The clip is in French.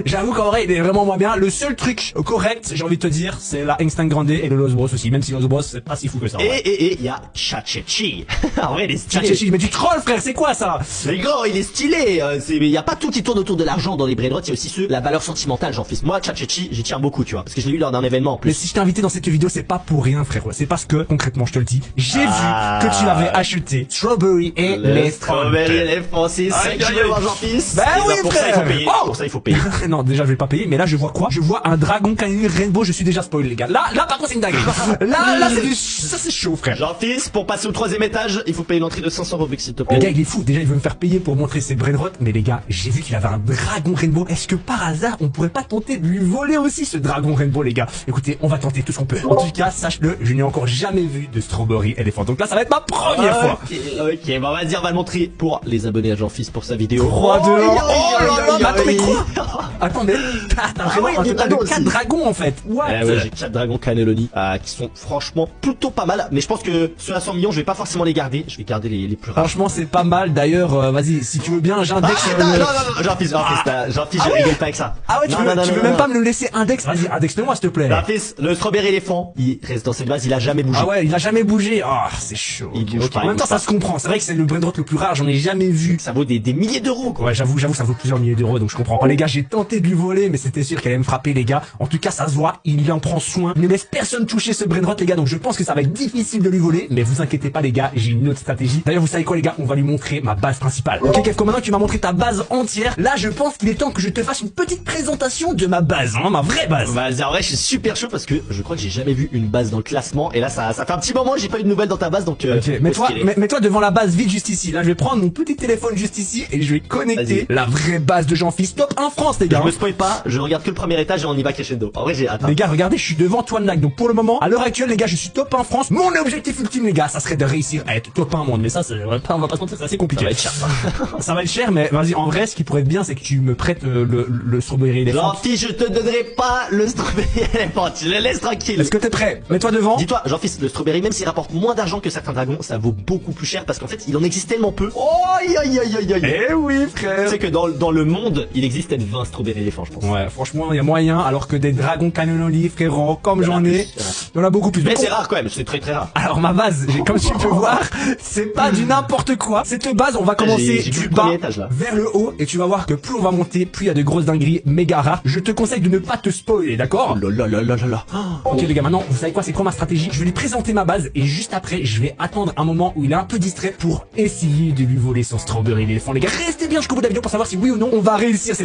J'avoue qu'en vrai, il est vraiment moins bien. Le seul truc correct, j'ai envie de te dire, c'est la Instinct Grande et le Los Bros aussi. Même si Los Bros, c'est pas si fou que ça. Et il y a Chachechi. En vrai, il est stylé. Chachechi, mais tu trolls, frère, c'est quoi ça? Mais gros, il est stylé. Il y a pas tout qui tourne autour de l'argent dans les brain rot, il y a aussi la valeur sentimentale, j'en fais. Moi, Chachechi, j'y tiens beaucoup, tu vois, parce que je l'ai eu lors d'un événement en plus. Mais si je t'ai invité dans cette vidéo, c'est pas pour rien, frère. C'est parce que, concrètement, je te le dis, j'ai vu que tu avais acheté Strawberry et les Strawberry et les Francis. C'est qui veut voir Jean-Fils? Bah oui, frère. Pour ça, il faut payer. Non, déjà, je vais pas payer, mais là, je vois quoi? Je vois un dragon canine rainbow, je suis déjà spoil, les gars. Là, par contre, c'est une dinguerie. Là, ça, c'est chaud, frère. Jean-Fils, pour passer au 3e étage, il faut payer l'entrée de 500 Robux, s'il te plaît. Le gars, il est fou. Déjà, il veut me faire payer pour montrer ses brainrot. Mais les gars, j'ai vu qu'il avait un dragon rainbow. Est-ce que par hasard, on pourrait pas tenter de lui voler aussi ce dragon rainbow, les gars? Écoutez, on va tenter tout ce qu'on peut. En tout cas, sache-le, je n'ai encore jamais vu de Strawberry Elephant. Donc là, ça va être ma première fois. Ok, bon, vas-y, on va le montrer pour les abonnés à Jean-Fils pour sa vidéo. 3, 2, 1. Oh là là, attends, mais quoi? Attends, mais t'as vraiment un total de 4 dragons, en fait. What? Ouais, j'ai 4 dragons cannelloni, qui sont franchement plutôt pas mal. Mais je pense que ceux à 100 millions, je vais pas forcément les garder. Je vais garder les plus rares. Franchement, c'est pas mal. D'ailleurs, vas-y, si tu veux bien, j'indexe. Non, Jean-Fils, je rigole pas avec ça. Ah ouais, tu veux même pas me le laisser index? Vas-y, indexe-le-moi, s'il te plaît. Jean-Fils, le Strawberry éléphant, il reste dans cette base, il a jamais bougé. Ah ouais, il a jamais bougé. Ah, c'est chaud. Il bouge pas. En même temps, ça se comprend. C'est vrai que c'est le brainrot le plus rare, j'en ai jamais vu. Ça vaut des milliers d'euros, quoi. Ouais, j'avoue, ça vaut plusieurs milliers d'euros, donc je comprends pas. Les gars, j'ai tenté de lui voler, mais c'était sûr qu'elle allait me frapper, les gars. En tout cas, ça se voit, il en prend soin. Il ne laisse personne toucher ce brainrot, les gars, donc je pense que ça va être difficile de lui voler. Mais vous inquiétez pas, les gars, j'ai une autre stratégie. D'ailleurs, vous savez quoi, les gars? On va lui montrer ma base principale. Ok, Kefko, maintenant que tu m'as montré ta base entière, là, je pense qu'il est temps que je te fasse une petite présentation de ma base, hein, ma vraie base. Vas-y, en vrai, je suis super chaud parce que je crois que j'ai jamais vu une base dans le classement. Et là, ça fait un petit moment que j'ai pas eu de nouvelles dans ta base, donc. Ok, mets-toi devant la base vite juste ici. Là, je vais prendre mon petit téléphone juste ici et je vais connecter la vraie base de Jean-Fils top 1 France, les gars. Je me spoil pas, je regarde que le premier étage et on y va crescendo. En vrai, j'ai hâte. Les gars, regardez, je suis devant Toinac. Donc pour le moment, à l'heure actuelle, les gars, je suis top 1 France. Mon objectif ultime, les gars, ça serait de réussir à être top 1 monde. Mais ça, on va pas se mentir, c'est assez compliqué. Ça va être cher. Ça va être cher, mais vas-y, en vrai, ce qui pourrait être bien, c'est que tu me prêtes le Strawberry Elephant. Jean-Fils, je te donnerai pas le Strawberry Elephant, tu le laisses tranquille. Est-ce que t'es prêt? Mets-toi devant. Dis-toi, Jean-Fils, le Strawberry, même s'il rapporte moins d'argent que certains dragons, ça vaut beaucoup plus cher parce qu'en fait, il en existe tellement peu. Eh oui, frère. Tu sais que dans le monde, il existe peut-être 20 Strawberry Elephants, je pense. Ouais, franchement, il y a moyen, alors que des dragons cannelloni, frérot, comme j'en ai, il y en a beaucoup plus. Mais c'est rare quand même, c'est très très rare. Alors ma base, comme tu peux voir, c'est pas du n'importe quoi. Cette base, on va commencer du bas vers le haut et tu vas voir que plus on va monter, plus il y a de grosses dingueries méga rares. Je te conseille de ne pas te spoiler, d'accord? Ok les gars, maintenant, vous savez quoi, c'est quoi ma stratégie? Je vais lui présenter ma base et juste après, je vais attendre un moment où il est un peu distrait pour essayer de lui voler son Strawberry Elephant. Les gars, restez bien jusqu'au bout de la vidéo pour savoir si oui ou non on va réussir cette